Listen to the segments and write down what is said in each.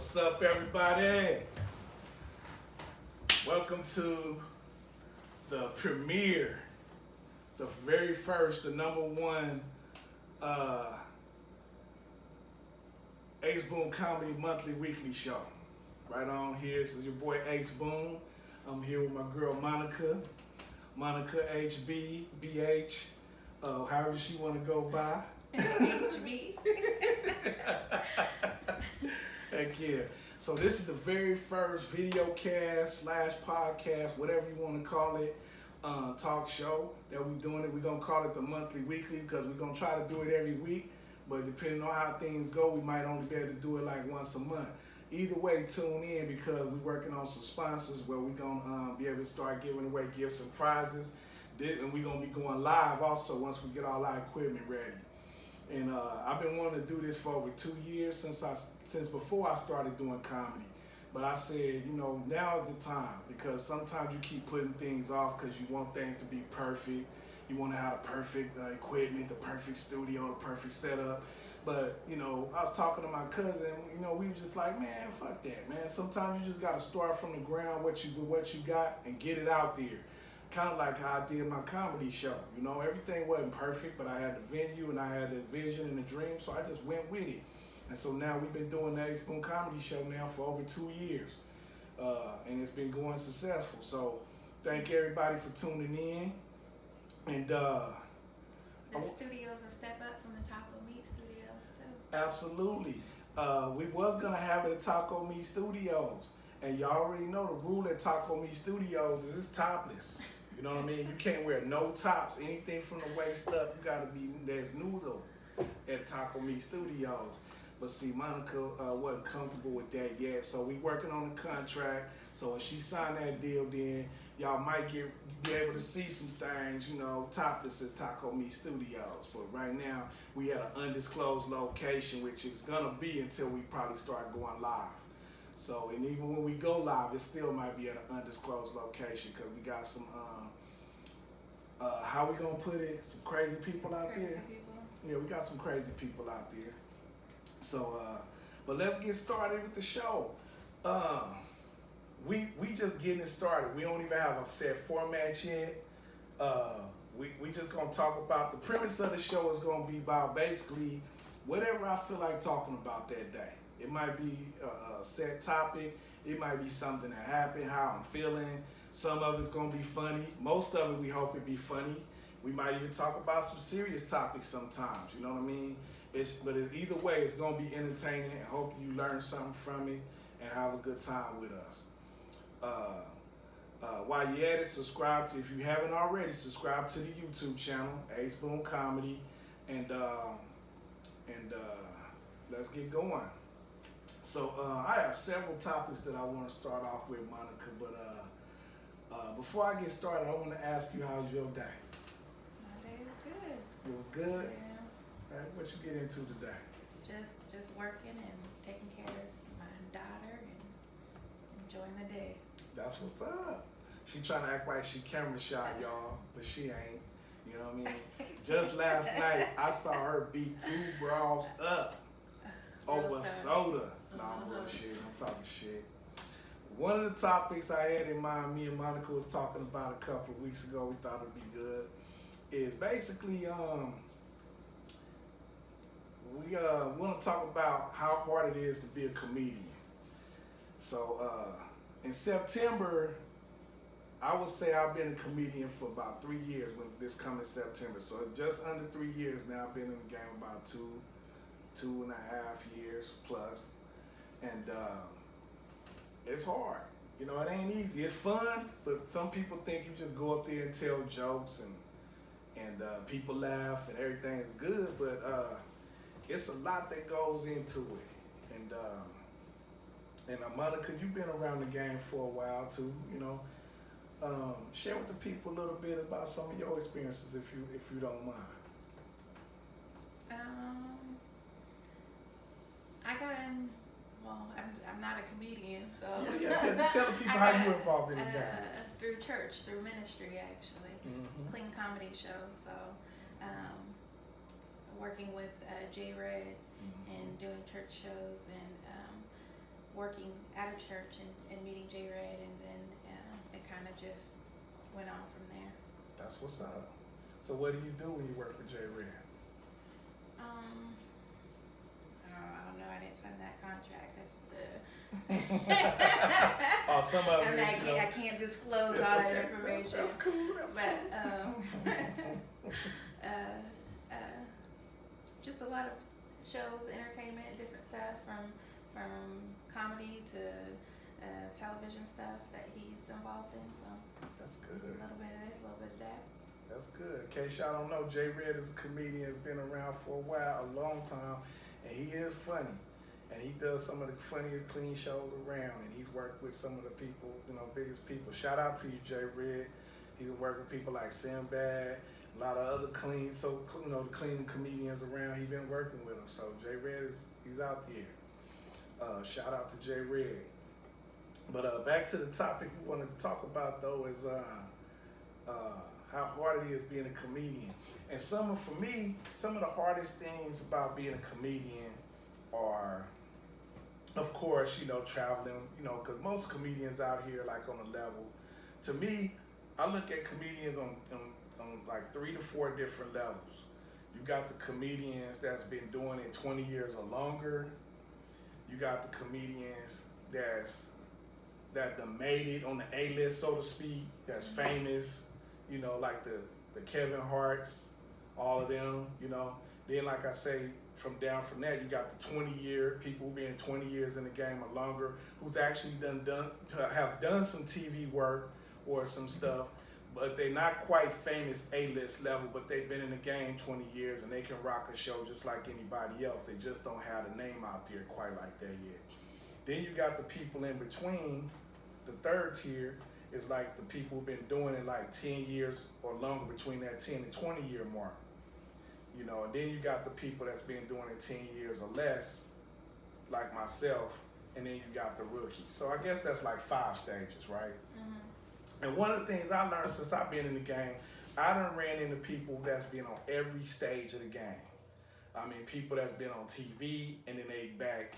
What's up, everybody? Welcome to the premiere, the very first, the number one Ace Boon Comedy Monthly Weekly Show. Right on here, this is your boy Ace Boon. I'm here with my girl Monica HB, BH, however she want to go by. HB. Heck yeah. So this is the very first video cast / podcast, whatever you want to call it, talk show that we're doing it. We're going to call it the monthly weekly because we're going to try to do it every week. But depending on how things go, we might only be able to do it like once a month. Either way, tune in because we're working on some sponsors where we're going to be able to start giving away gifts and prizes. And we're going to be going live also once we get all our equipment ready. And I've been wanting to do this for over 2 years since before I started doing comedy. But I said, now is the time because sometimes you keep putting things off because you want things to be perfect. You want to have the perfect equipment, the perfect studio, the perfect setup. But, I was talking to my cousin, we were just like, man, fuck that, man. Sometimes you just got to start from the ground with what you got and get it out there. Kind of like how I did my comedy show. Everything wasn't perfect, but I had the venue and I had the vision and the dream, so I just went with it. And so now we've been doing the Ace Boon Comedy Show now for over 2 years. And it's been going successful. So thank everybody for tuning in. And the studio's a step up from the Taco Meat Studios too. Absolutely. We was going to have it at Taco Meat Studios. And y'all already know the rule at Taco Meat Studios is it's topless. You know what I mean? You can't wear no tops, anything from the waist up. You gotta be, there's noodle at Taco Meat Studios. But see, Monica wasn't comfortable with that yet. So we working on the contract. So when she signed that deal, then y'all might be able to see some things, topless at Taco Meat Studios. But right now, we at an undisclosed location, which is gonna be until we probably start going live. So, and even when we go live, it still might be at an undisclosed location because we got some, how we gonna put it? Some crazy people out there. Yeah, we got some crazy people out there. So, but let's get started with the show. We just getting it started. We don't even have a set format yet. We just gonna talk about, the premise of the show is gonna be about basically whatever I feel like talking about that day. It might be a set topic. It might be something that happened, how I'm feeling. Some of it's going to be funny. Most of it, we hope it be funny. We might even talk about some serious topics sometimes. You know what I mean? Either way, it's going to be entertaining. I hope you learn something from it and have a good time with us. While you're at it, subscribe to, if you haven't already, subscribe to the YouTube channel, Ace Boon Comedy. And let's get going. So I have several topics that I want to start off with, Monica, but before I get started, I want to ask you, how's your day? My day was good. It was good? Yeah. All right, what you get into today? Just working and taking care of my daughter and enjoying the day. That's what's up. She trying to act like she camera shy, y'all, but she ain't. You know what I mean? Just last night, I saw her beat 2 bras up over soda. No, I'm bullshit. I'm talking shit. One of the topics I had in mind, me and Monica was talking about a couple of weeks ago, we thought it'd be good, is basically we want to talk about how hard it is to be a comedian. So in September, I would say I've been a comedian for about 3 years when this coming September. So just under 3 years now. I've been in the game about two and a half years plus. And it's hard. It ain't easy. It's fun, but some people think you just go up there and tell jokes and people laugh and everything is good, but it's a lot that goes into it. And Monica, you've been around the game for a while too. Share with the people a little bit about some of your experiences, if you don't mind. I got in. Well, I'm not a comedian, so Tell the people how you involved in the game. Through church, through ministry, actually, clean comedy show. So, working with J Red and doing church shows, and working at a church and meeting J Red, and then it kind of just went on from there. That's what's up. So what do you do when you work with J Red? I don't know. I didn't sign that contract. That's the. Oh, some of it is, I can't disclose all that information. That's cool. But just a lot of shows, entertainment, different stuff from comedy to television stuff that he's involved in. So that's good. A little bit of this, a little bit of that. That's good. In case y'all don't know, J Red is a comedian. Has been around for a while, a long time, and he is funny. And he does some of the funniest clean shows around, and he's worked with some of the people, biggest people. Shout out to you, J Red. He's worked with people like Sinbad, a lot of other the cleaning comedians around. He's been working with them. So J Red he's out there. Shout out to J Red. But back to the topic we wanted to talk about though is how hard it is being a comedian. And for me, some of the hardest things about being a comedian are, of course, traveling, because most comedians out here, like on a level, to me, I look at comedians on like 3 to 4 different levels. You got the comedians that's been doing it 20 years or longer. You got the comedians that done made it on the A-list, so to speak, that's famous, like the Kevin Harts, all of them, Then, like I say, from that, you got the 20-year people who've been 20 years in the game or longer, who's actually have done some TV work or some stuff, but they're not quite famous A-list level, but they've been in the game 20 years and they can rock a show just like anybody else. They just don't have the name out there quite like that yet. Then you got the people in between. The third tier is like the people who've been doing it like 10 years or longer, between that 10 and 20 year mark. And then you got the people that's been doing it 10 years or less, like myself, and then you got the rookies. So I guess that's like 5 stages, right? Mm-hmm. And one of the things I learned since I've been in the game, I done ran into people that's been on every stage of the game. I mean, people that's been on TV and then they back,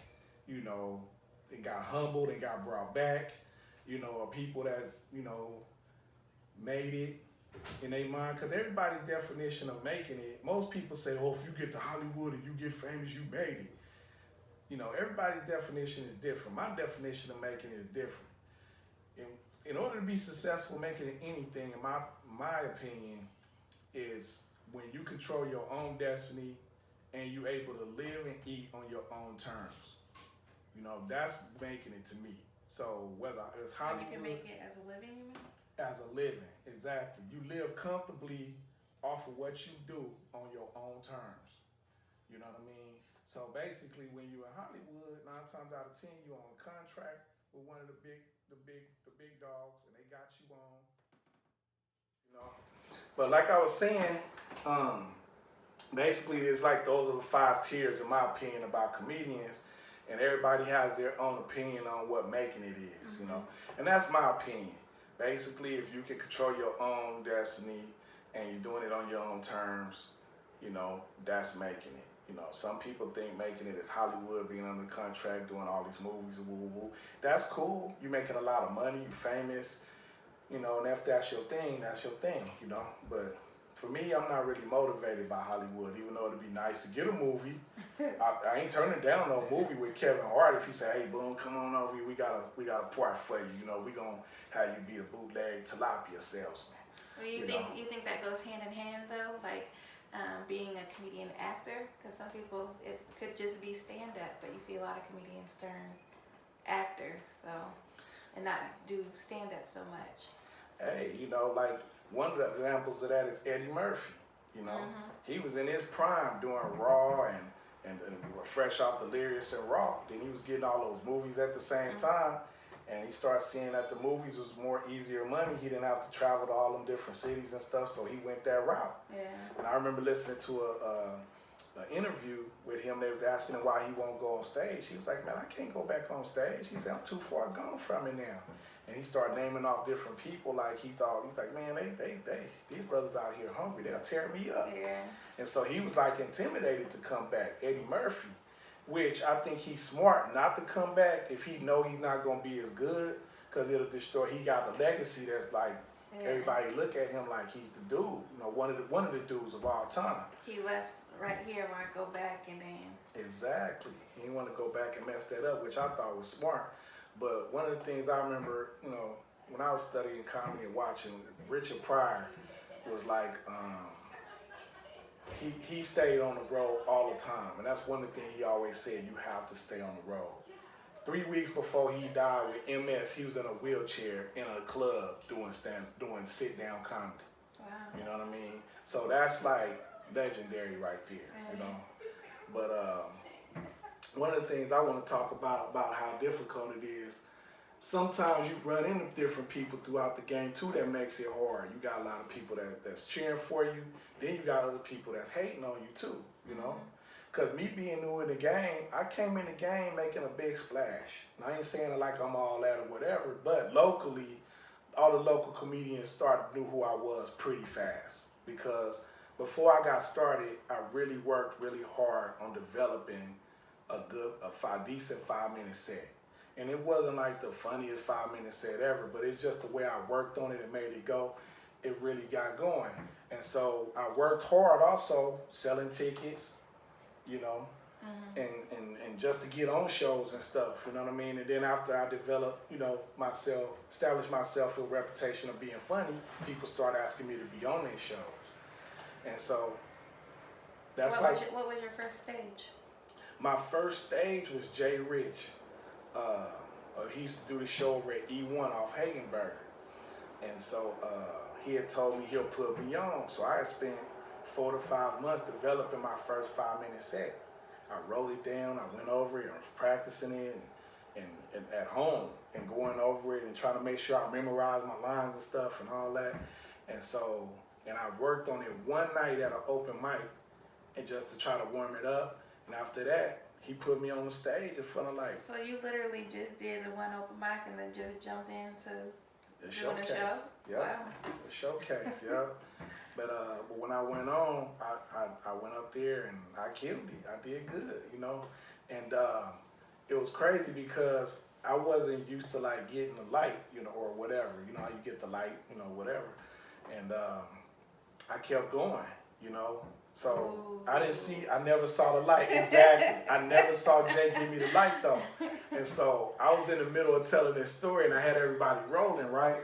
they got humbled and got brought back, or people that's, made it in their mind, because everybody's definition of making it, most people say, oh, if you get to Hollywood and you get famous, you made it. Everybody's definition is different. My definition of making it is different. In order to be successful making it anything, in my opinion, is when you control your own destiny and you're able to live and eat on your own terms. That's making it to me. So whether it's Hollywood, you can make it as a living, you mean? As a living, exactly. You live comfortably off of what you do on your own terms. You know what I mean? So basically, when you're in Hollywood, 9 times out of 10, you're on a contract with one of the big dogs, and they got you on. But like I was saying, basically, it's like those are the 5 tiers, in my opinion, about comedians. And everybody has their own opinion on what making it is, And that's my opinion. Basically, if you can control your own destiny and you're doing it on your own terms, that's making it. Some people think making it is Hollywood, being under contract, doing all these movies, woo. That's cool. You're making a lot of money, you're famous, and if that's your thing, that's your thing, But for me, I'm not really motivated by Hollywood, even though it'd be nice to get a movie. I ain't turning down no movie with Kevin Hart if he say, hey, Boon, come on over here. We got a part for you. We gonna have you be the bootleg tilapia salesman. Well, you think that goes hand in hand though, like being a comedian actor? Because some people it could just be stand up, but you see a lot of comedians turn actors, and not do stand up so much. Hey, like one of the examples of that is Eddie Murphy. He was in his prime doing Raw and fresh off Delirious and Raw. Then he was getting all those movies at the same time, and he started seeing that the movies was more easier money. He didn't have to travel to all them different cities and stuff, so he went that route. Yeah. And I remember listening to an interview with him. They was asking him why he won't go on stage. He was like, man, I can't go back on stage. He said, I'm too far gone from it now. And he started naming off different people like he's like, man, these brothers out here hungry. They'll tear me up. Yeah. And so he was like intimidated to come back, Eddie Murphy. which I think he's smart not to come back if he know he's not gonna be as good, because it'll destroy. He got a legacy that's like everybody look at him like he's the dude, you know, one of the dudes of all time. He left right here where I go back and then. Exactly. He didn't want to go back and mess that up, which I thought was smart. But one of the things I remember, you know, when I was studying comedy and watching, Richard Pryor was like, he stayed on the road all the time. And that's one of the things he always said, you have to stay on the road. 3 weeks before he died with MS, he was in a wheelchair in a club doing sit-down comedy. Wow. You know what I mean? So that's like legendary right there, you know? But one of the things I want to talk about how difficult it is, sometimes you run into different people throughout the game too that makes it hard. You got a lot of people that's cheering for you. Then you got other people that's hating on you too, you know? Because me being new in the game, I came in the game making a big splash. And I ain't saying it like I'm all that or whatever, but locally, all the local comedians knew who I was pretty fast. Because before I got started, I really worked really hard on developing a decent 5-minute set. And it wasn't like the funniest 5-minute set ever, but it's just the way I worked on it and made it go. It really got going. And so I worked hard also selling tickets, you know, and just to get on shows and stuff, you know what I mean? And then after I developed, you know, established myself with a reputation of being funny, people started asking me to be on their shows. And so that's what was your first stage? My first stage was Jay Rich. He used to do the show over at E1 off Hagenberger. And so he had told me he'll put me on. So I had spent 4 to 5 months developing my first 5-minute set. I wrote it down, I went over it, I was practicing it and at home and going over it and trying to make sure I memorized my lines and stuff and all that. And so, and I worked on it one night at an open mic and just to try to warm it up. And after that, he put me on the stage in front of like... So you literally just did the one open mic and then just jumped into the doing a show? Yeah, wow. The showcase, yeah. But when I went on, I went up there and I killed it. I did good, you know. And it was crazy because I wasn't used to like getting the light, you know, or whatever. You know how you get the light, you know, whatever. And I kept going, you know. So I never saw the light, exactly. I never saw Jay give me the light though. And so I was in the middle of telling this story and I had everybody rolling, right?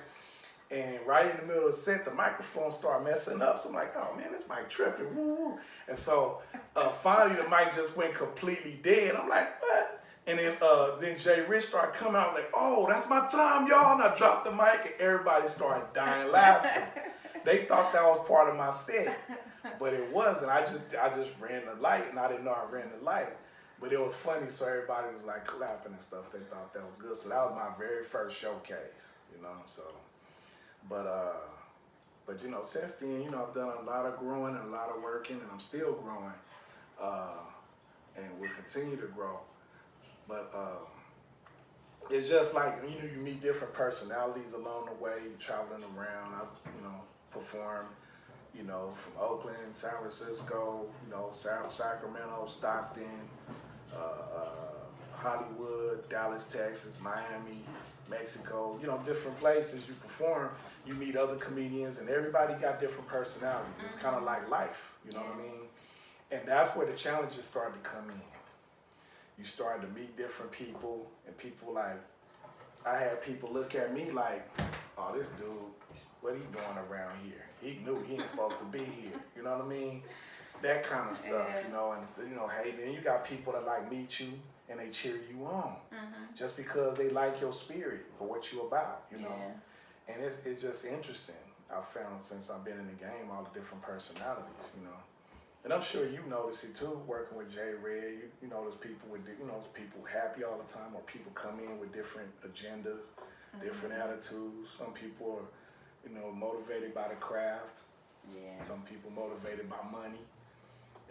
And right in the middle of the set, the microphone started messing up. So I'm like, oh man, this mic tripping, woo woo. And so finally the mic just went completely dead. I'm like, what? And then Jay Rich started coming out. I was like, oh, that's my time, y'all. And I dropped the mic and everybody started dying laughing. They thought that was part of my set, but it wasn't. I just ran the light and I didn't know I ran the light. But it was funny, so everybody was like clapping and stuff. They thought that was good. So that was my very first showcase, you know, so. But you know, since then, you know, I've done a lot of growing and a lot of working, and I'm still growing, and will continue to grow. But it's just like, you know, you meet different personalities along the way, traveling around. I, you know, perform, you know, from Oakland, San Francisco, you know, Sacramento, Stockton, Hollywood, Dallas, Texas, Miami, Mexico, you know, different places you perform. You meet other comedians and everybody got different personalities. It's kind of like life, you know what I mean? And that's where the challenges start to come in. You start to meet different people and people like, I had people look at me like, oh, this dude, what he doing around here? He knew he ain't supposed to be here, you know what I mean? That kind of stuff, you know, and you know, hey, then you got people that like meet you and they cheer you on just because they like your spirit or what you about, you know? And it's just interesting. I've found since I've been in the game, all the different personalities, you know. And I'm sure you notice it too, working with Jay Red. You notice people with, you know, people happy all the time, or people come in with different agendas, different attitudes. Some people are, you know, motivated by the craft. Some people motivated by money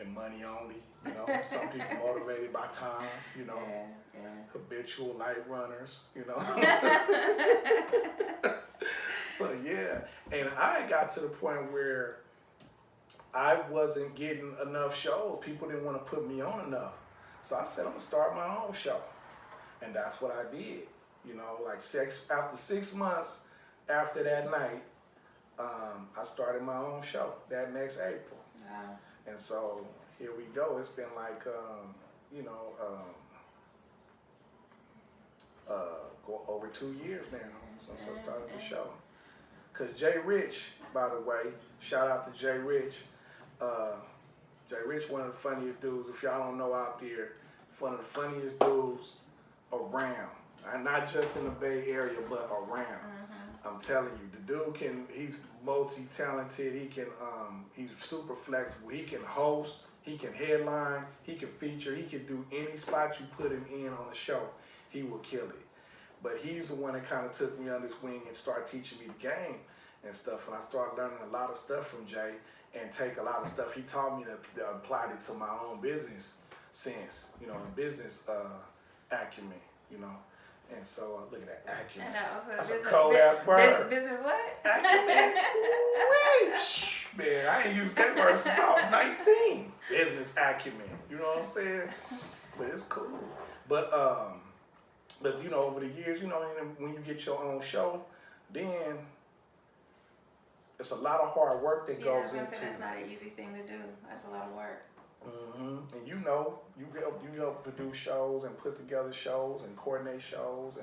and money only, you know. Some people motivated by time, you know. Habitual light runners, you know. So yeah, and I got to the point where I wasn't getting enough shows. People didn't want to put me on enough. So I said, I'm gonna start my own show. And that's what I did. You know, like after 6 months after that night, I started my own show that next April. Wow. And so here we go. It's been like, go over 2 years now since I started the show. Cause Jay Rich, by the way, shout out to Jay Rich. Jay Rich, one of the funniest dudes, if y'all don't know out there, one of the funniest dudes around. And not just in the Bay Area, but around. Mm-hmm. I'm telling you, the dude he's multi-talented, he's super flexible, he can host, he can headline, he can feature, he can do any spot you put him in on the show, he will kill it. But he's the one that kind of took me under his wing and started teaching me the game and stuff. And I started learning a lot of stuff from Jay and take a lot of stuff he taught me to apply it to my own business sense, and business acumen, And so look at that acumen. That's a cold ass word. Business what? Acumen. Man, I ain't used that word since I was 19. Business acumen. You know what I'm saying? But it's cool. But over the years, when you get your own show, then it's a lot of hard work that goes into it. That's not an easy thing to do. That's a lot of work. Mm-hmm. And you help produce shows and put together shows and coordinate shows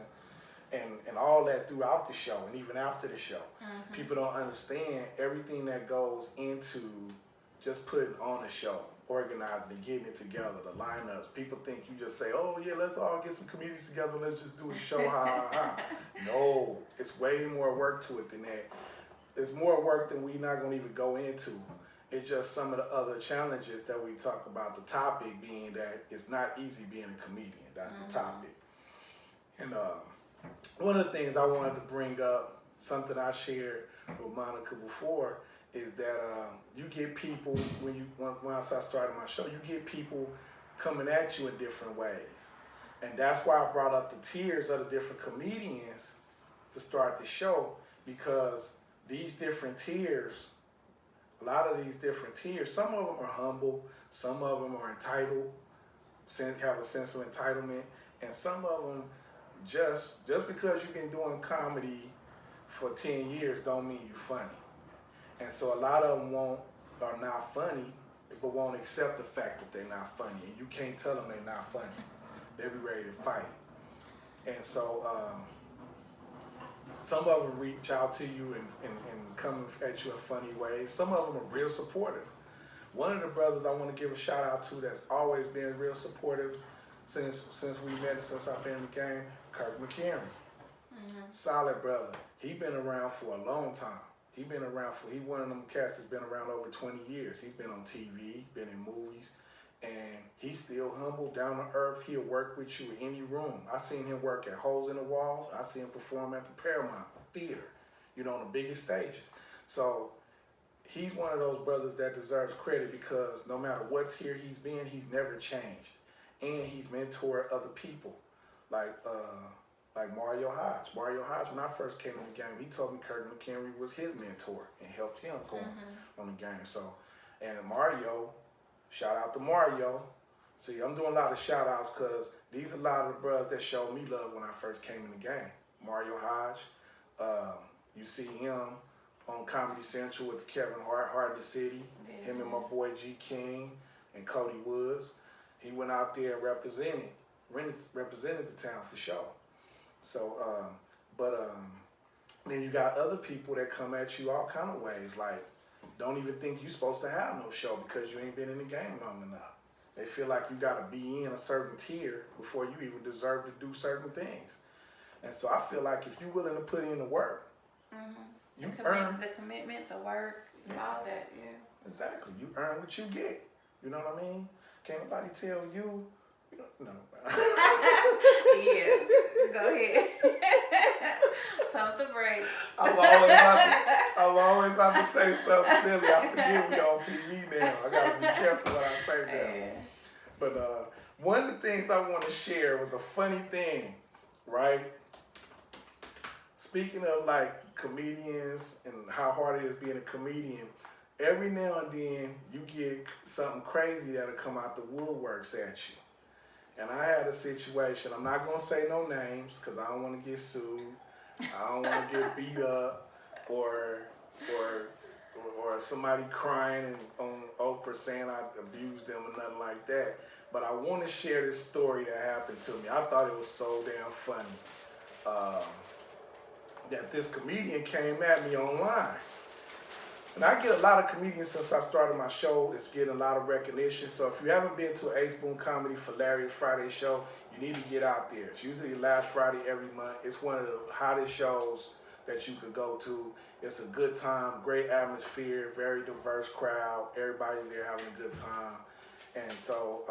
and all that throughout the show and even after the show. Mm-hmm. People don't understand everything that goes into just putting on a show, organizing and getting it together, the lineups. People think you just say, oh yeah, let's all get some comedians together, let's just do a show, ha ha ha. No, it's way more work to it than that. It's more work than we're not gonna even go into. It's just some of the other challenges that we talk about, the topic being that it's not easy being a comedian. That's the topic. And one of the things I wanted to bring up, something I shared with Monica before, is that you get people, once I started my show, you get people coming at you in different ways. And that's why I brought up the tiers of the different comedians to start the show, because these different tiers, a lot of these different tiers, some of them are humble, some of them are entitled, have a sense of entitlement, and some of them just because you've been doing comedy for 10 years don't mean you're funny. And so a lot of them are not funny, but won't accept the fact that they're not funny. And you can't tell them they're not funny. They'll be ready to fight. And so some of them reach out to you and come at you in funny ways. Some of them are real supportive. One of the brothers I want to give a shout out to that's always been real supportive since we met, since I've been in the game, Kirk McHenry. Mm-hmm. Solid brother. He been around for a long time. He one of them cats that's been around over 20 years. He's been on TV, been in movies, and he's still humble, down to earth. He'll work with you in any room. I seen him work at Holes in the Walls. I seen him perform at the Paramount Theater, on the biggest stages. So he's one of those brothers that deserves credit, because no matter what tier he's been, he's never changed. And he's mentored other people, like Mario Hodge. Mario Hodge, when I first came in the game, he told me Kirk McHenry was his mentor and helped him go on the game. So, and Mario, shout out to Mario. See, I'm doing a lot of shout outs because these are a lot of the brothers that showed me love when I first came in the game. Mario Hodge, you see him on Comedy Central with Kevin Hart, Heart of the City, him and my boy G King and Cody Woods. He went out there and represented the town for sure. So, then you got other people that come at you all kind of ways, like don't even think you're supposed to have no show because you ain't been in the game long enough. They feel like you got to be in a certain tier before you even deserve to do certain things. And so I feel like if you're willing to put in the work, you earn the commitment, the work, all that. Yeah. Exactly. You earn what you get. You know what I mean? Can't nobody tell you. No. Yeah. Go ahead. Pump the brakes. I'm always about to say something silly. I forget we on TV now. I gotta be careful what I say now. Yeah. But one of the things I want to share was a funny thing, right? Speaking of like comedians and how hard it is being a comedian, every now and then you get something crazy that'll come out the woodworks at you. And I had a situation. I'm not gonna say no names because I don't want to get sued. I don't want to get beat up or or or somebody crying and on Oprah saying I abused them or nothing like that. But I want to share this story that happened to me. I thought it was so damn funny that this comedian came at me online. And I get a lot of comedians since I started my show. It's getting a lot of recognition. So if you haven't been to Ace Boon Comedy Hilarious Friday show, you need to get out there. It's usually the last Friday every month. It's one of the hottest shows that you could go to. It's a good time, great atmosphere, very diverse crowd. Everybody there having a good time. And so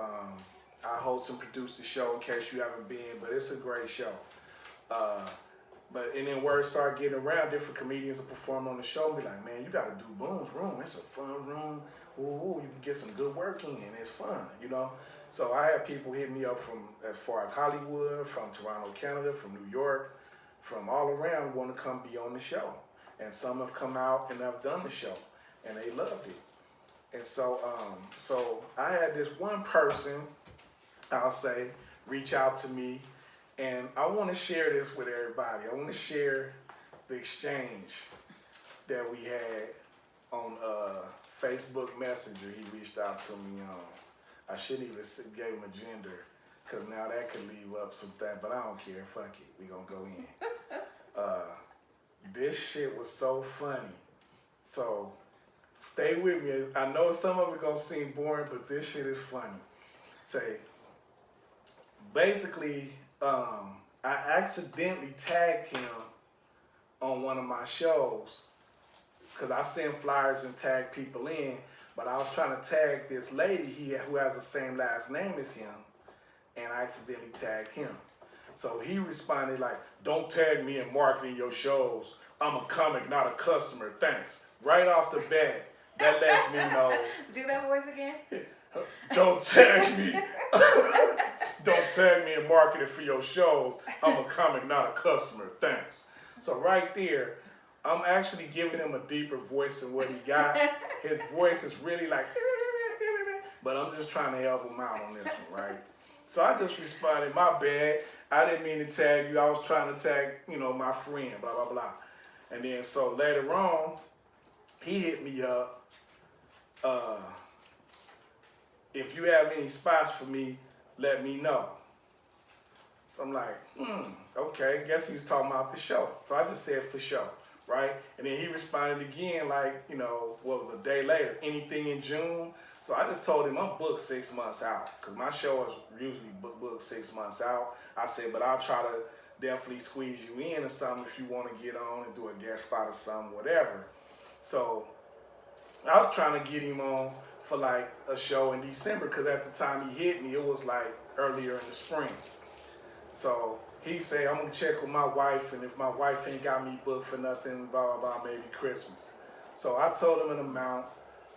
I host and produce the show in case you haven't been, but it's a great show. And then word started getting around, different comedians will perform on the show and be like, man, you gotta do Boon's room. It's a fun room. Ooh, you can get some good work in. It's fun, you know? So I had people hit me up from as far as Hollywood, from Toronto, Canada, from New York, from all around want to come be on the show. And some have come out and have done the show and they loved it. And so I had this one person, I'll say, reach out to me. And I want to share this with everybody. I want to share the exchange that we had on Facebook Messenger. He reached out to me on. I shouldn't even give him a gender because now that could leave up some things, but I don't care. Fuck it. We going to go in. This shit was so funny. So stay with me. I know some of it going to seem boring, but this shit is funny. Say, basically, I accidentally tagged him on one of my shows because I send flyers and tag people in, but I was trying to tag this lady who has the same last name as him, and I accidentally tagged him. So he responded like, don't tag me in marketing your shows. I'm a comic, not a customer. Thanks. Right off the bat, that lets me know. Do that voice again. Don't tag me. Don't tag me in marketing for your shows. I'm a comic, not a customer. Thanks. So right there, I'm actually giving him a deeper voice than what he got. His voice is really like, but I'm just trying to help him out on this one, right? So I just responded, my bad. I didn't mean to tag you. I was trying to tag, my friend, blah, blah, blah. And then so later on, he hit me up. If you have any spots for me, let me know. So I'm like, okay, guess he was talking about the show. So I just said for sure, right? And then he responded again like, what was a day later, anything in June? So I just told him I'm booked 6 months out because my show is usually booked 6 months out. I said, but I'll try to definitely squeeze you in or something if you want to get on and do a guest spot or something, whatever. So I was trying to get him on for like a show in December because at the time he hit me, it was like earlier in the spring. So he said, I'm going to check with my wife, and if my wife ain't got me booked for nothing, blah, blah, blah, maybe Christmas. So I told him an amount,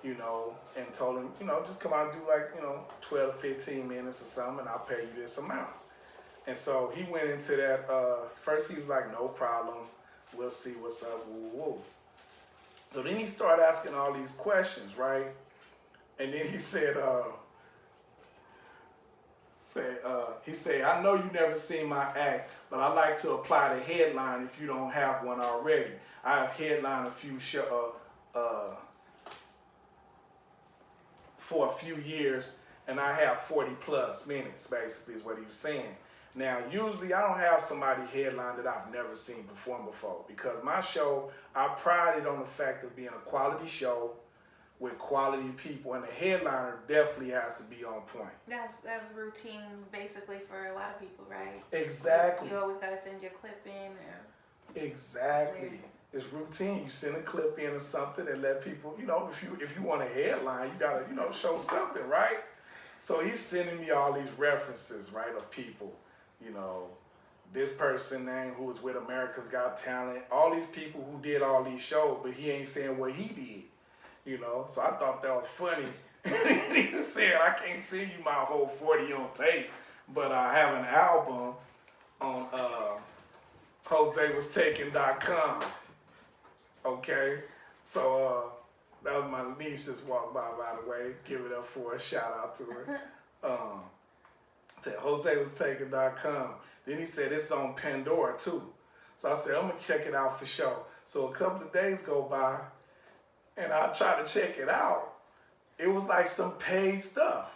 and told him, just come out and do like, 12 to 15 minutes or something, and I'll pay you this amount. And so he went into that, first he was like, no problem, we'll see what's up, woo, woo. So then he started asking all these questions, right? And then he said, I know you never seen my act, but I like to apply the headline if you don't have one already. I have headlined a few for a few years, and I have 40 plus minutes, basically is what he was saying. Now, usually I don't have somebody headline that I've never seen perform before because my show, I pride it on the fact of being a quality show with quality people, and the headliner definitely has to be on point. That's routine basically for a lot of people, right? Exactly. You always got to send your clip in. Or exactly. It's routine. You send a clip in or something and let people, if you want a headline, you got to, show something, right? So he's sending me all these references, right, of people, this person name who was with America's Got Talent, all these people who did all these shows, but he ain't saying what he did. So I thought that was funny. He said, I can't send you my whole 40 on tape, but I have an album on JoseWasTaken.com. Okay? So that was my niece just walked by the way. Give it up for a shout out to her. So said, JoseWasTaken.com. Then he said, it's on Pandora too. So I said, I'm going to check it out for sure. So a couple of days go by, and I try to check it out. It was like some paid stuff.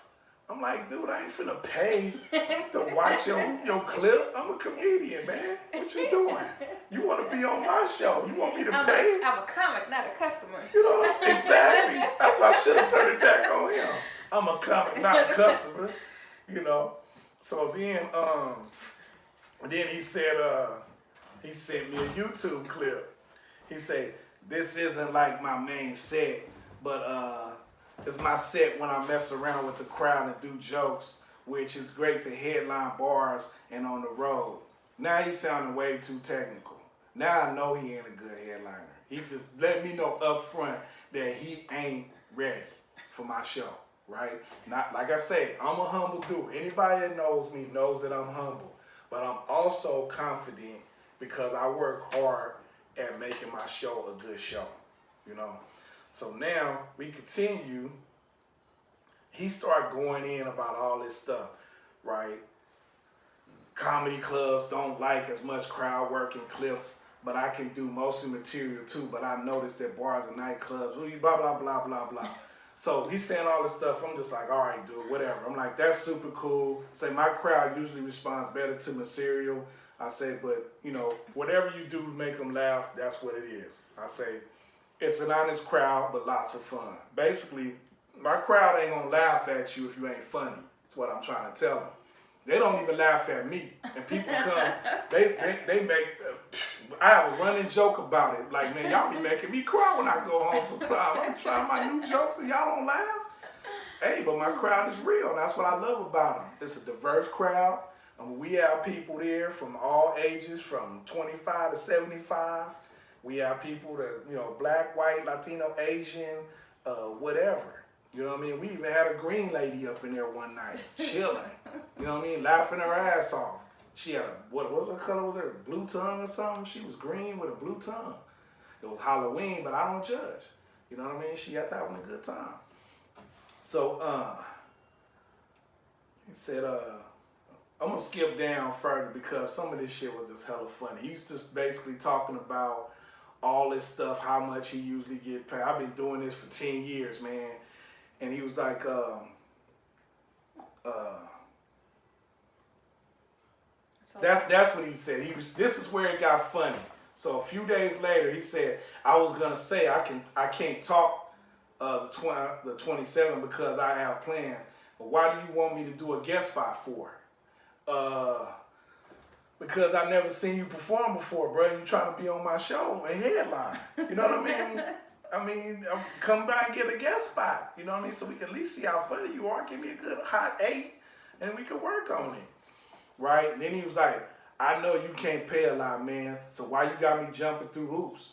I'm like, dude, I ain't finna pay to watch your clip. I'm a comedian, man. What you doing? You want to be on my show. You want me to pay? I'm a comic, not a customer. You know what I'm saying? Exactly. That's why I should have turned it back on him. I'm a comic, not a customer. You know. So then he said, he sent me a YouTube clip. He said, this isn't like my main set, but it's my set when I mess around with the crowd and do jokes, which is great to headline bars and on the road. Now he's sounding way too technical. Now I know he ain't a good headliner. He just let me know up front that he ain't ready for my show, right? Not like I say, I'm a humble dude. Anybody that knows me knows that I'm humble, but I'm also confident because I work hard at making my show a good show, you know? So now we continue. He started going in about all this stuff, right? Comedy clubs don't like as much crowd work in clips, but I can do mostly material too. But I noticed that bars and nightclubs, blah, blah, blah, blah, blah. So he's saying all this stuff. I'm just like, all right, dude, whatever. I'm like, that's super cool. Say my crowd usually responds better to material. I say, but you know, whatever you do to make them laugh, that's what it is. I say, it's an honest crowd, but lots of fun. Basically, my crowd ain't gonna laugh at you if you ain't funny. That's what I'm trying to tell them. They don't even laugh at me. And people come, they make, I have a running joke about it. Like, man, y'all be making me cry when I go home sometimes. I'm trying my new jokes and y'all don't laugh. Hey, but my crowd is real. And that's what I love about them. It's a diverse crowd. And we have people there from all ages, from 25 to 75. We have people that, you know, black, white, Latino, Asian, whatever. You know what I mean? We even had a green lady up in there one night, chilling. You know what I mean? Laughing her ass off. She had a, what was her color? Was her blue tongue or something? She was green with a blue tongue. It was Halloween, but I don't judge. You know what I mean? She was having a good time. So, he said, I'm going to skip down further because some of this shit was just hella funny. He was just basically talking about all this stuff, how much he usually get paid. I've been doing this for 10 years, man. And he was like, that's what he said. This is where it got funny. So a few days later, he said, I was gonna say I can't talk the 27th because I have plans. But why do you want me to do a guest spot for? Because I never seen you perform before, bro. You trying to be on my show and headline. You know what I mean? Come by and get a guest spot. You know what I mean? So we can at least see how funny you are. Give me a good hot 8, and we can work on it. Right? And then he was like, I know you can't pay a lot, man. So why you got me jumping through hoops?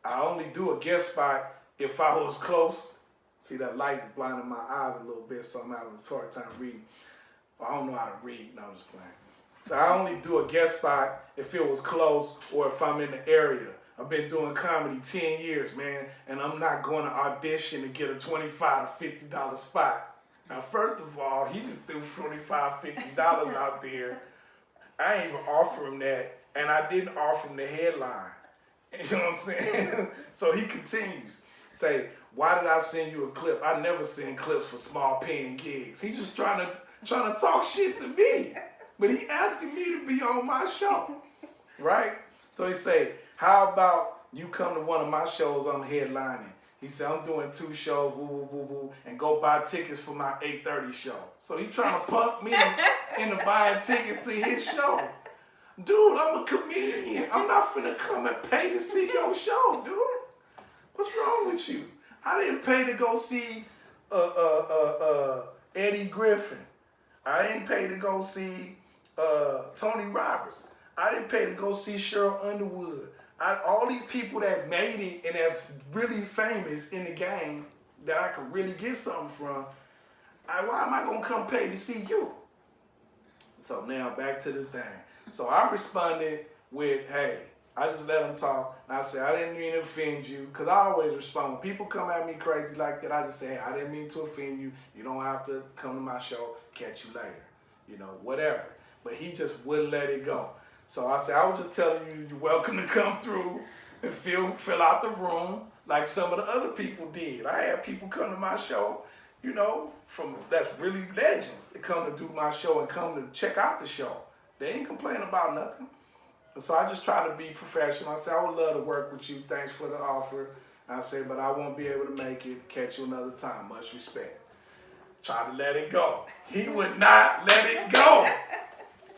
I only do a guest spot if I was close. See, that light is blinding my eyes a little bit, so I'm having a hard time reading. Well, I don't know how to read. No, I'm just playing. So I only do a guest spot if it was close or if I'm in the area. I've been doing comedy 10 years, man, and I'm not going to audition to get a $25 to $50 spot. Now, first of all, he just threw $45, $50 out there. I ain't even offer him that, and I didn't offer him the headline. You know what I'm saying? So he continues, say, why did I send you a clip? I never send clips for small paying gigs. He just trying to talk shit to me, but he asking me to be on my show, right? So he say, how about you come to one of my shows I'm headlining? He said, I'm doing 2 shows, woo, woo, woo, woo, and go buy tickets for my 8:30 show. So he trying to pump me into buying tickets to his show. Dude, I'm a comedian. I'm not finna come and pay to see your show, dude. What's wrong with you? I didn't pay to go see Eddie Griffin. I didn't pay to go see Tony Roberts. I didn't pay to go see Cheryl Underwood. All these people that made it and that's really famous in the game that I could really get something from, why am I going to come pay to see you? So now back to the thing. So I responded with, hey, I just let them talk. And I said, I didn't mean to offend you. Because I always respond. When people come at me crazy like that, I just say, hey, I didn't mean to offend you. You don't have to come to my show. Catch you later. whatever. But he just wouldn't let it go. So I said, I was just telling you, you're welcome to come through and fill out the room like some of the other people did. I had people come to my show, that's really legends. They come to do my show and come to check out the show. They ain't complaining about nothing. And so I just try to be professional. I said, I would love to work with you. Thanks for the offer. I said, but I won't be able to make it. Catch you another time. Much respect. Try to let it go. He would not let it go.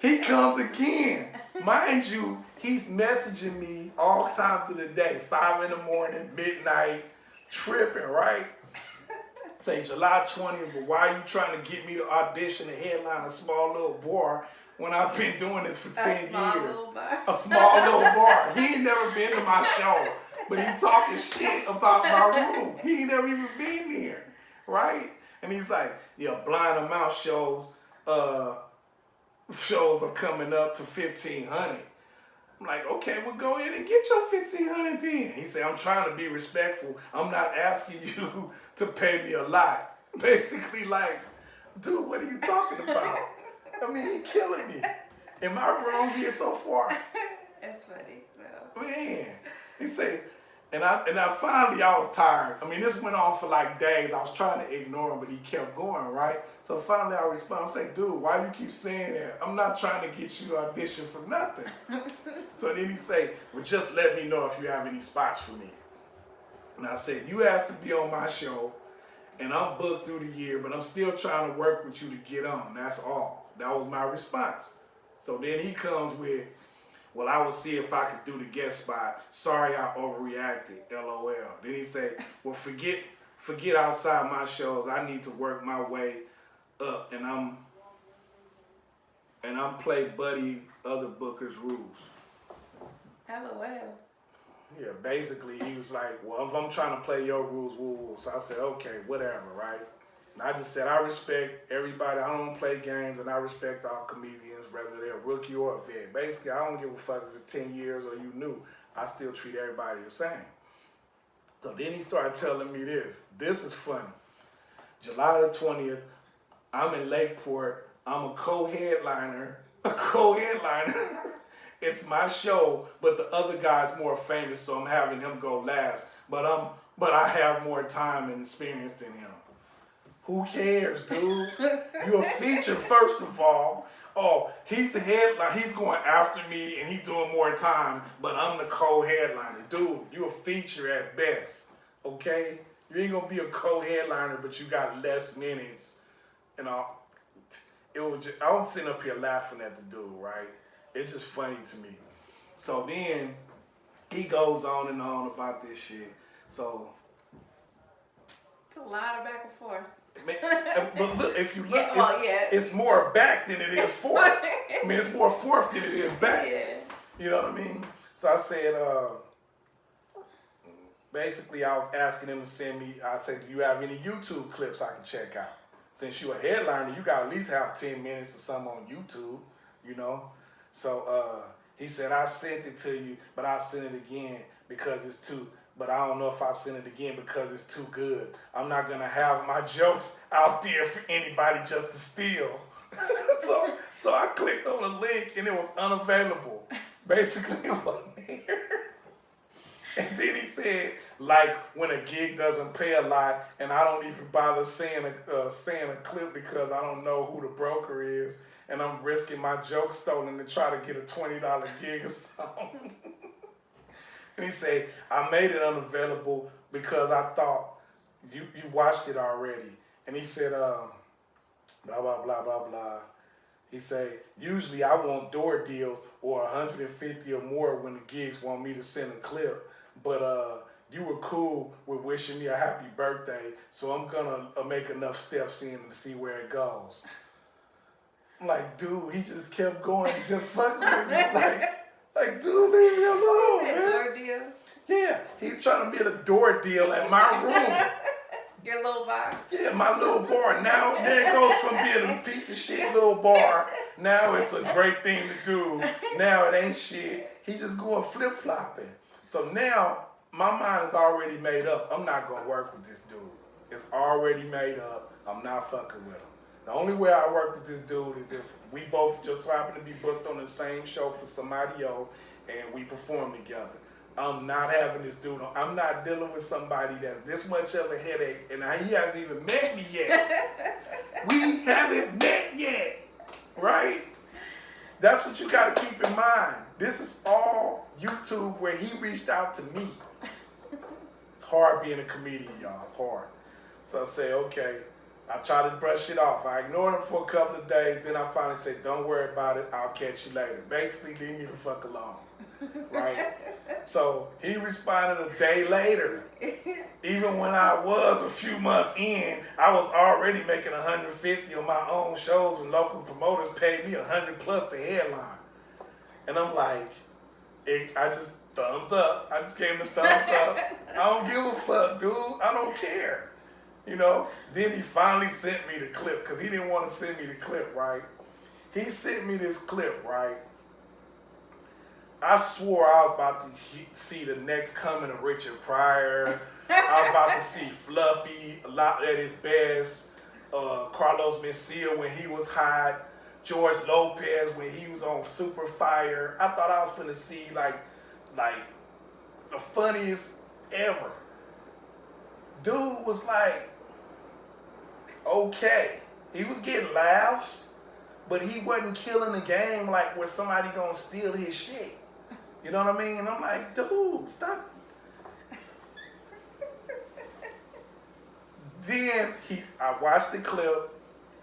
He comes again. Mind you, he's messaging me all times of the day. 5 in the morning, midnight, tripping, right? Say July 20th, but why are you trying to get me to audition and headline a small little bar when I've been doing this for 10 years? A small little bar. He ain't never been to my show, but he talking shit about my room. He ain't never even been there, right? And he's like, yeah, blind amount shows are coming up to 1,500. I'm like, okay, well, go ahead and get your 1,500 then. He said, I'm trying to be respectful. I'm not asking you to pay me a lot. Basically, like, dude, what are you talking about? I mean, he killing me. Am I wrong here so far? That's funny. No. Man, he said, and I finally, I was tired. I mean, this went on for like days. I was trying to ignore him, but he kept going, right? So finally I respond, I say, dude, why you keep saying that? I'm not trying to get you to audition for nothing. So then he say, well, just let me know if you have any spots for me. And I said, you asked to be on my show, and I'm booked through the year, but I'm still trying to work with you to get on. That's all. That was my response. So then he comes with, well, I will see if I could do the guest spot. Sorry I overreacted, LOL. Then he say, well, forget outside my shows. I need to work my way up, and I'm play buddy other bookers' rules. LOL. Yeah, basically he was like, well, if I'm trying to play your rules, woo. So I said, okay, whatever, right? And I just said, I respect everybody. I don't play games, and I respect all comedians, whether they're rookie or a vet. Basically, I don't give a fuck if it's 10 years or you new. I still treat everybody the same. So then he started telling me this. This is funny. July the 20th, I'm in Lakeport. I'm a co-headliner. It's my show, but the other guy's more famous, so I'm having him go last. But I have more time and experience than him. Who cares, dude? You're a feature, first of all. Oh, he's the headline. He's going after me, and he's doing more time, but I'm the co-headliner. Dude, you're a feature at best, okay? You ain't going to be a co-headliner, but you got less minutes. And I was sitting up here laughing at the dude, right? It's just funny to me. So then he goes on and on about this shit. So it's a lot of back and forth. But look, if you look, yeah, it's more back than it is forth. I mean, it's more forth than it is back. Yeah. You know what I mean? So I said, basically, I was asking him to send me. I said, do you have any YouTube clips I can check out? Since you're a headliner, you got at least have 10 minutes or something on YouTube, you know? So he said, I sent it to you, but I'll send it again because it's too, but I don't know if I send it again because it's too good. I'm not going to have my jokes out there for anybody just to steal. so I clicked on the link and it was unavailable. Basically, it wasn't there. And then he said, like when a gig doesn't pay a lot and I don't even bother saying a clip because I don't know who the broker is and I'm risking my joke stolen to try to get a $20 gig or something. And he said, I made it unavailable because I thought you watched it already. And he said, blah, blah, blah, blah, blah. He said, usually I want door deals or 150 or more when the gigs want me to send a clip. But you were cool with wishing me a happy birthday, so I'm going to make enough steps in to see where it goes. I'm like, dude, he just kept going, just fucking with me. Like, dude, leave me alone, man. Door deals? Yeah, he's trying to get a door deal at my room. Your little bar? Yeah, my little bar. Now it goes from being a piece of shit little bar. Now it's a great thing to do. Now it ain't shit. He just going flip-flopping. So now my mind is already made up. I'm not going to work with this dude. It's already made up. I'm not fucking with him. The only way I work with this dude is if we both just happen to be booked on the same show for somebody else and we perform together. I'm not having this dude on. I'm not dealing with somebody that's this much of a headache and he hasn't even met me yet. We haven't met yet, right? That's what you got to keep in mind. This is all YouTube where he reached out to me. It's hard being a comedian, y'all. It's hard. So I say, okay. I try to brush it off. I ignored him for a couple of days. Then I finally said, don't worry about it. I'll catch you later. Basically, leave me the fuck alone. Right? So he responded a day later. Even when I was a few months in, I was already making $150 on my own shows when local promoters paid me $100 plus the headline. And I'm like, I just thumbs up. I just gave him the thumbs up. I don't give a fuck, dude. I don't care. You know, then he finally sent me the clip because he didn't want to send me the clip, right? He sent me this clip, right? I swore I was about to see the next coming of Richard Pryor. I was about to see Fluffy a lot at his best. Carlos Mencia when he was hot. George Lopez when he was on Super Fire. I thought I was finna see like the funniest ever. Dude was like, okay. He was getting laughs, but he wasn't killing the game like where somebody gonna steal his shit. You know what I mean? And I'm like, dude, stop. Then I watched the clip.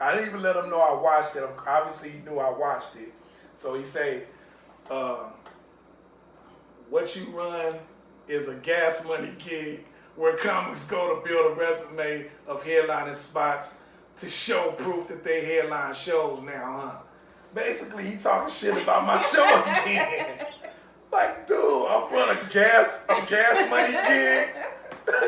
I didn't even let him know I watched it. Obviously, he knew I watched it. So he say, what you run is a gas money gig where comics go to build a resume of headlining spots to show proof that they headline shows now, huh? Basically, he talking shit about my show again. Like, dude, I'm running a gas money gig, a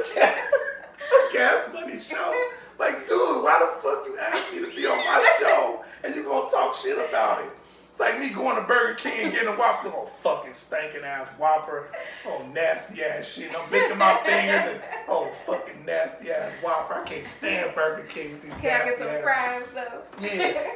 gas money show. Like, dude, why the fuck you asked me to be on my show and you gonna talk shit about it? It's like me going to Burger King getting a Whopper, oh fucking stinking ass Whopper, oh nasty ass shit. I'm licking my fingers and oh fucking nasty ass Whopper. I can't stand Burger King with these nasty ass. Can I get some fries though?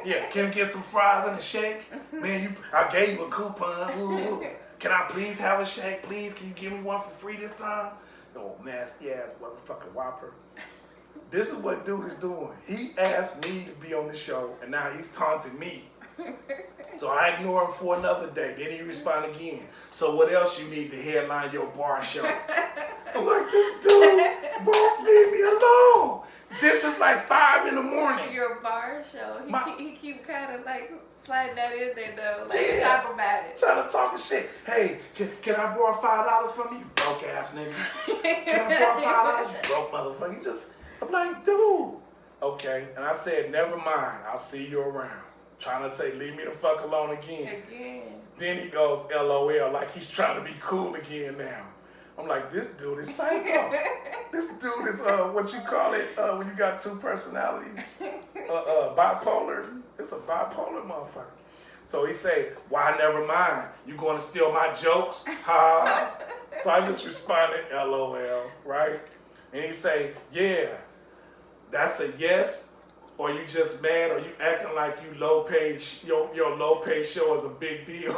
Yeah. Can we get some fries and a shake? Man, I gave you a coupon. Ooh. Can I please have a shake? Please, can you give me one for free this time? Oh, nasty ass motherfucking Whopper. This is what dude is doing. He asked me to be on the show, and now he's taunting me. So I ignore him for another day. Then he respond again. So what else you need to headline your bar show? I'm like, this dude won't leave me alone. This is like 5 in the morning. Your bar show. He keep kind of like sliding that in there though. Like talk about it. Trying to talk shit. Hey, can I borrow $5 from you? You broke ass nigga. Can I borrow $5? You broke motherfucker. I'm like, dude. Okay. And I said, never mind. I'll see you around. Trying to say, leave me the fuck alone again. Then he goes, LOL, like he's trying to be cool again now. I'm like, this dude is psycho. This dude is, what you call it, when you got two personalities? Bipolar. It's a bipolar motherfucker. So he say, why never mind? You going to steal my jokes? Ha. So I just responded, LOL, right? And he say, yeah, that's a yes. Or you just mad, or you acting like you low paid, your low paid show is a big deal.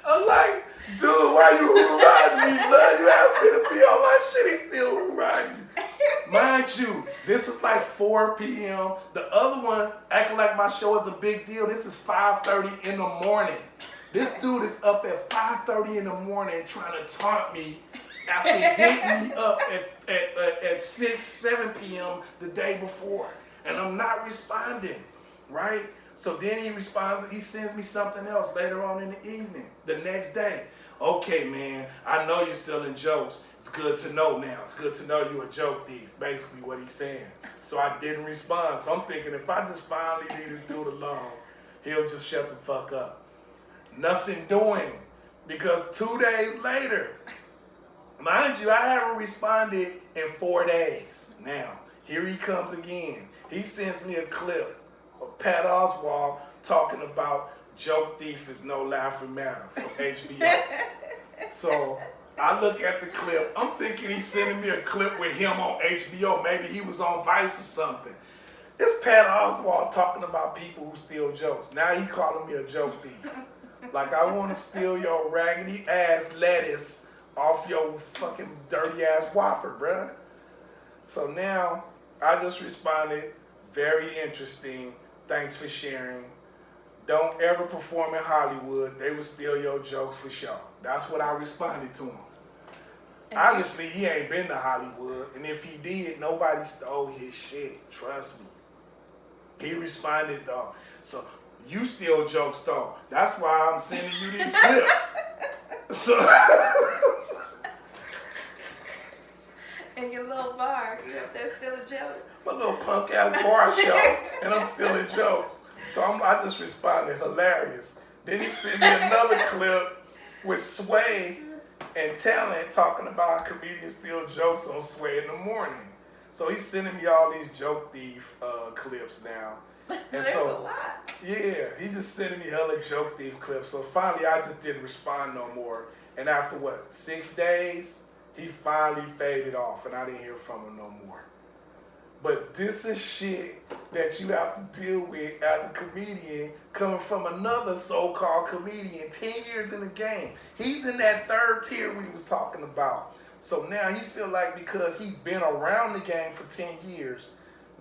I'm like, dude, why you hoorahing me, love? You asked me to be on my shit, he still hoorahing you. Mind you, this is like 4 p.m. The other one acting like my show is a big deal. This is 5:30 in the morning. This dude is up at 5:30 in the morning trying to taunt me after hitting me up at 6, 7 p.m. the day before. And I'm not responding, right? So then he responds, he sends me something else later on in the evening, the next day. Okay, man, I know you're still in jokes. It's good to know now. It's good to know you're a joke thief, basically what he's saying. So I didn't respond. So I'm thinking if I just finally leave this dude alone, he'll just shut the fuck up. Nothing doing, because 2 days later, mind you, I haven't responded in 4 days. Now, here he comes again. He sends me a clip of Pat Oswalt talking about Joke Thief is no laughing matter from HBO. So I look at the clip. I'm thinking he's sending me a clip with him on HBO. Maybe he was on Vice or something. It's Pat Oswalt talking about people who steal jokes. Now he calling me a joke thief. Like I want to steal your raggedy ass lettuce off your fucking dirty ass Whopper, bruh. So now I just responded, very interesting. Thanks for sharing. Don't ever perform in Hollywood. They will steal your jokes for sure. That's what I responded to him. Obviously, he ain't been to Hollywood, and if he did, nobody stole his shit. Trust me. He responded though. So you steal jokes though. That's why I'm sending you these clips. So in your little bar, you up there stealing jokes. My little punk ass bar show, and I'm stealing jokes. So I just responded, hilarious. Then he sent me another clip with Sway and Talent talking about comedians steal jokes on Sway in the morning. So he's sending me all these joke thief clips now. And There's so, a lot. yeah, he just sending me hella joke thief clips. So finally, I just didn't respond no more. And after 6 days, he finally faded off, and I didn't hear from him no more. But this is shit that you have to deal with as a comedian coming from another so-called comedian 10 years in the game. He's in that third tier we was talking about. So now he feel like because he's been around the game for 10 years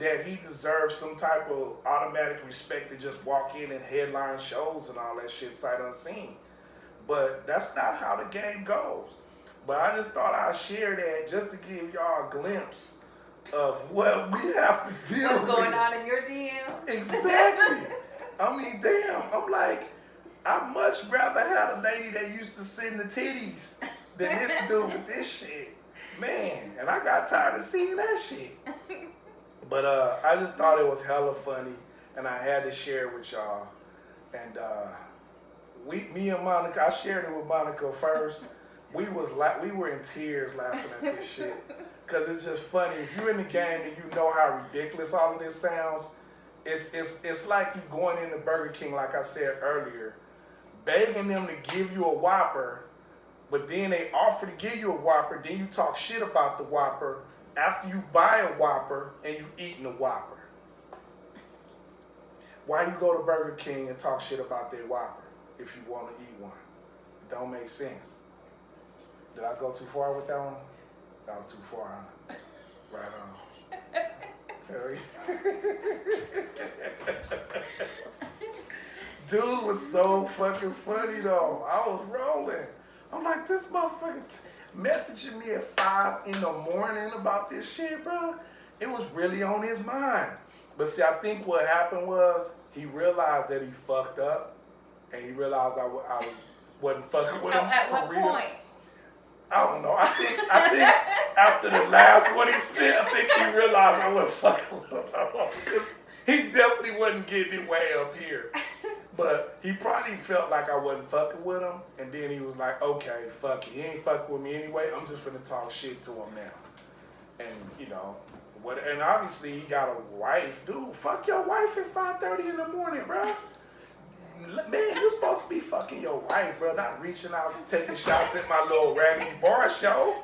that he deserves some type of automatic respect to just walk in and headline shows and all that shit sight unseen. But that's not how the game goes. But I just thought I'd share that just to give y'all a glimpse of what we have to deal with. What's going on in your DM? Exactly. I mean, damn. I'm like, I'd much rather have a lady that used to send the titties than this dude with this shit. Man, and I got tired of seeing that shit. But I just thought it was hella funny, and I had to share it with y'all. And me and Monica, I shared it with Monica first. We were in tears laughing at this shit. Cause it's just funny. If you're in the game and you know how ridiculous all of this sounds, it's like you going into Burger King, like I said earlier, begging them to give you a Whopper, but then they offer to give you a Whopper, then you talk shit about the Whopper after you buy a Whopper and you eating the Whopper. Why you go to Burger King and talk shit about their Whopper if you want to eat one? It don't make sense. Did I go too far with that one? That was too far, huh? Right on. Dude was so fucking funny though. I was rolling. I'm like, this motherfucker messaging me at 5 in the morning about this shit, bro. It was really on his mind. But see, I think what happened was he realized that he fucked up, and he realized I wasn't fucking with him At for what real. point? I don't know. I think after the last one he said, I think he realized I wasn't fucking with him. He definitely wasn't getting it way up here. But he probably felt like I wasn't fucking with him, and then he was like, okay, fuck it. He ain't fucking with me anyway. I'm just finna talk shit to him now. And, you know, and obviously he got a wife. Dude, fuck your wife at 5:30 in the morning, bro. Man, you're supposed to be fucking your wife, bro, not reaching out and taking shots at my little raggedy bar show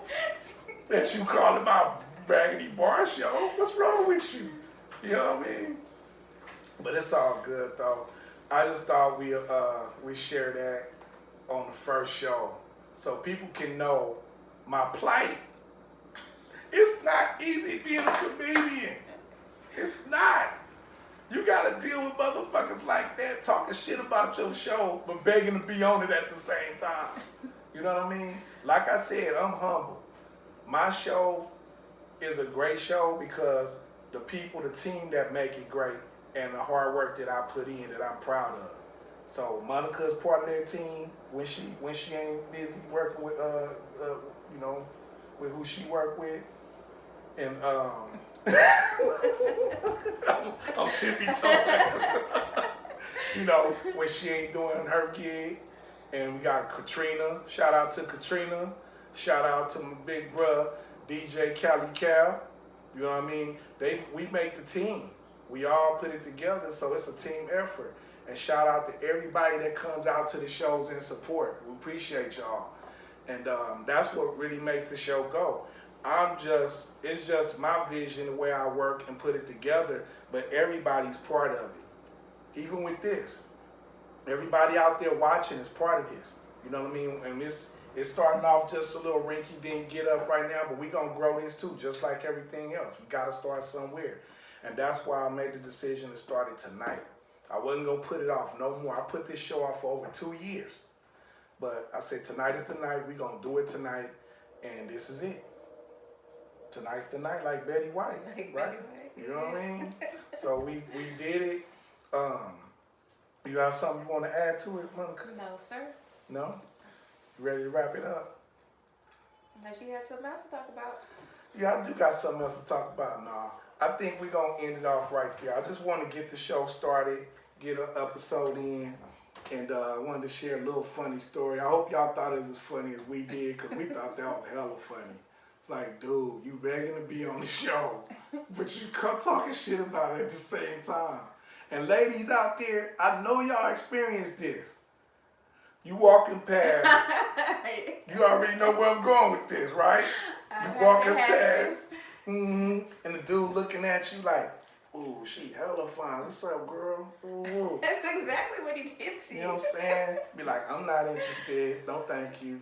that you calling my raggedy bar show. What's wrong with you? You know what I mean? But it's all good, though. I just thought we share that on the first show so people can know my plight. It's not easy being a comedian. It's not. You gotta deal with motherfuckers like that talking shit about your show but begging to be on it at the same time. You know what I mean? Like I said, I'm humble. My show is a great show because the people, the team that make it great and the hard work that I put in that I'm proud of. So Monica's part of that team when she ain't busy working with you know, with who she work with. And I'm tippy-toeing. You know, when she ain't doing her gig. And we got Katrina. Shout out to Katrina. Shout out to my big bruh, DJ Cali Cal. You know what I mean? We make the team. We all put it together, so it's a team effort. And shout out to everybody that comes out to the shows and support. We appreciate y'all. And that's what really makes the show go. It's just my vision, the way I work and put it together, but everybody's part of it. Even with this, everybody out there watching is part of this. You know what I mean? And it's starting off just a little rinky dink get up right now, but we gonna grow this too, just like everything else. We gotta start somewhere. And that's why I made the decision to start it tonight. I wasn't gonna put it off no more. I put this show off for over 2 years. But I said tonight is the night, we gonna do it tonight, and this is it. Tonight's the night, like Betty White, Like right? Betty White. You know what I mean? So we did it. You have something you want to add to it, Monica? No, sir. No? You ready to wrap it up? Unless you have something else to talk about. Yeah, I do got something else to talk about now. I think we're going to end it off right there. I just want to get the show started, get an episode in, and I wanted to share a little funny story. I hope y'all thought it was as funny as we did, because we thought that was hella funny. It's like, dude, you begging to be on the show, but you come talking shit about it at the same time. And ladies out there, I know y'all experienced this. You walking past, you already know where I'm going with this, right? You walking past, and the dude looking at you like, ooh, she hella fine. What's up, girl? Ooh. That's exactly what he did to you. You know what I'm saying? Be like, I'm not interested. No, thank you.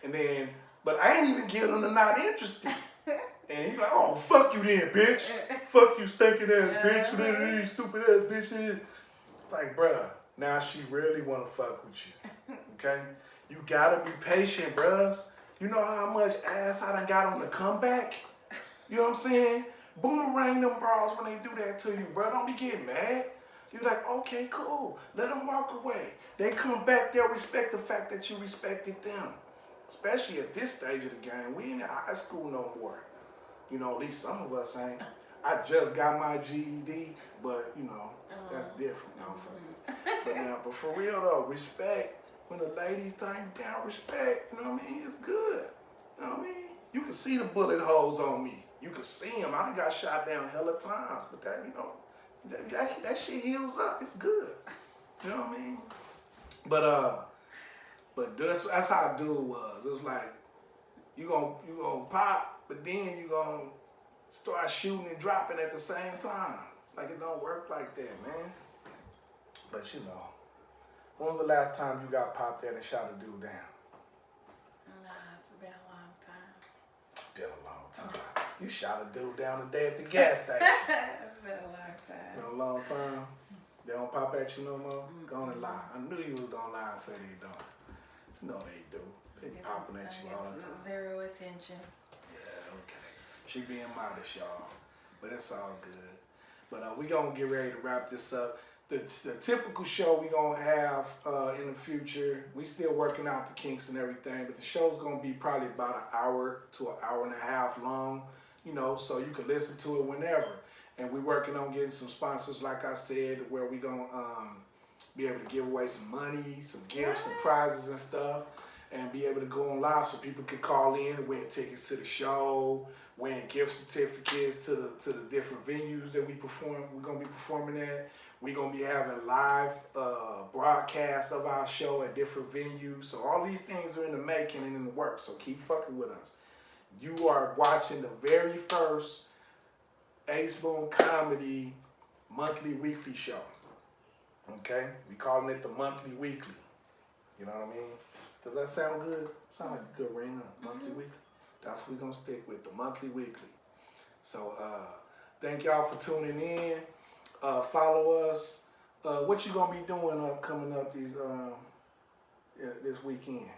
And then, but I ain't even giving him the not interested. And he be like, oh, fuck you then, bitch. Fuck you, stinking ass bitch. Stupid ass bitch. Like, bruh, now she really want to fuck with you. Okay? You gotta be patient, bruh. You know how much ass I done got on the comeback? You know what I'm saying? Boomerang them bras when they do that to you, bruh. Don't be getting mad. You're like, okay, cool. Let them walk away. They come back, they'll respect the fact that you respected them. Especially at this stage of the game. We ain't in high school no more. You know, at least some of us ain't. I just got my GED, but you know, that's different. But for real though, respect. When the ladies turn you down, respect. You know what I mean? It's good. You know what I mean? You can see the bullet holes on me. You can see them. I done got shot down hella times, but that, you know, that shit heals up. It's good. You know what I mean? But that's how dude was. It was like you gonna pop, but then you gonna start shooting and dropping at the same time. It's like it don't work like that, man. But you know, when was the last time you got popped there and shot a dude down? Nah, it's been a long time. Been a long time. You shot a dude down today at the gas station. It's been a long time. Been a long time. They don't pop at you no more? Go on and lie. I knew you was gonna lie and say they don't. You know they do. They popping at you all the time. Zero attention. Yeah, okay. She being modest, y'all. But it's all good. But we gonna get ready to wrap this up. The typical show we gonna have in the future, we still working out the kinks and everything, but the show's gonna be probably about an hour to an hour and a half long, you know, so you can listen to it whenever. And we're working on getting some sponsors, like I said, where we gonna be able to give away some money, some gifts, some prizes and stuff, and be able to go on live so people can call in and win tickets to the show, win gift certificates to the different venues that we're gonna be performing at. We're going to be having live broadcasts of our show at different venues. So all these things are in the making and in the works. So keep fucking with us. You are watching the very first Ace Boon Comedy monthly weekly show. Okay? We calling it the monthly weekly. You know what I mean? Does that sound good? Sound like a good ring up. Monthly weekly. That's what we're going to stick with, the monthly weekly. So thank y'all for tuning in. Follow us. What you gonna be doing coming up this weekend?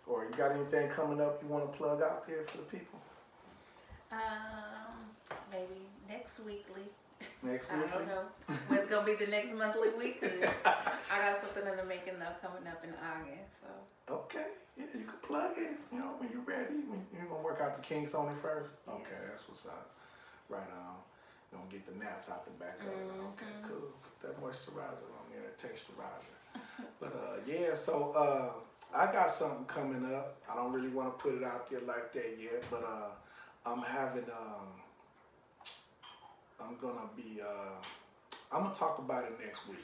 Or you got anything coming up you want to plug out there for the people? Maybe next weekly. Next weekly? I don't know. What's gonna be the next monthly weekly? I got something in the making though coming up in August. So. Okay. Yeah, you can plug it. You know, when you're ready. You're gonna work out the kinks on it first. Yes. Okay, that's what's up. Right on. Gonna get the naps out the back of it. Okay, cool. Put that moisturizer on there, that texturizer. But yeah, so I got something coming up. I don't really want to put it out there like that yet, but I'm having I'm gonna be I'm gonna talk about it next week.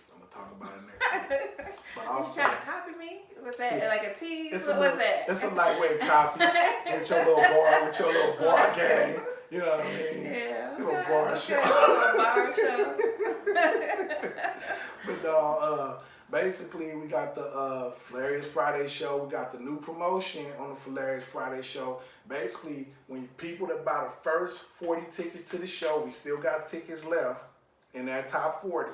But You also, trying to copy me? Was that like a tease? it's What was that? It's a lightweight copy with your little bar game. You know what I mean? Yeah. Your little bar show. Little bar show. But no, basically we got the Hilarious Friday show. We got the new promotion on the Hilarious Friday show. Basically, when people that buy the first 40 tickets to the show, we still got tickets left in that top 40.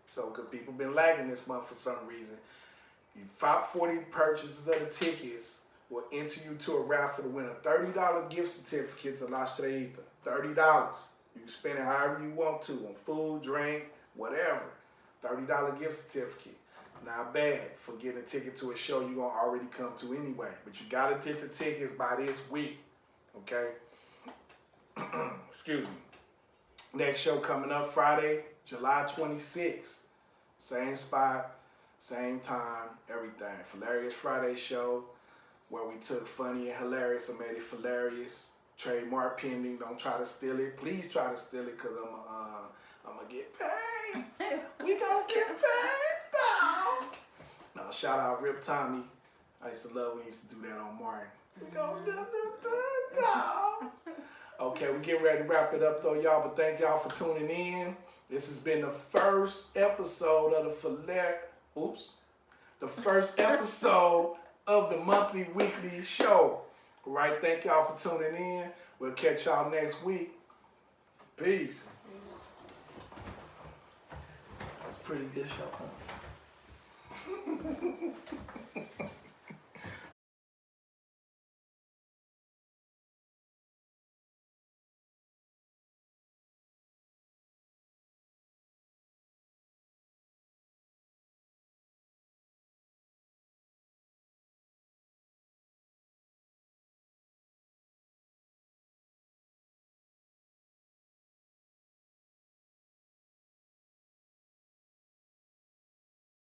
So, because people been lagging this month for some reason. You top 40 purchases of the tickets will enter you to a raffle to win a $30 gift certificate to La Estrellita. $30. You can spend it however you want to on food, drink, whatever. $30 gift certificate. Not bad for getting a ticket to a show you're going to already come to anyway. But you got to get the tickets by this week. Okay? Excuse me. Next show coming up Friday, July 26th. Same spot, same time, everything. Hilarious Friday show where we took funny and hilarious and made it hilarious. Trademark pending. Don't try to steal it. Please try to steal it because I'm going to get paid. We going to get paid, though. No, shout out Rip Tommy. I used to love when he used to do that on Martin. We going to do. Okay, we're getting ready to wrap it up though, y'all. But thank y'all for tuning in. This has been the first episode of the first episode of the monthly weekly show. All right, thank y'all for tuning in. We'll catch y'all next week. Peace. That's a pretty good show, huh?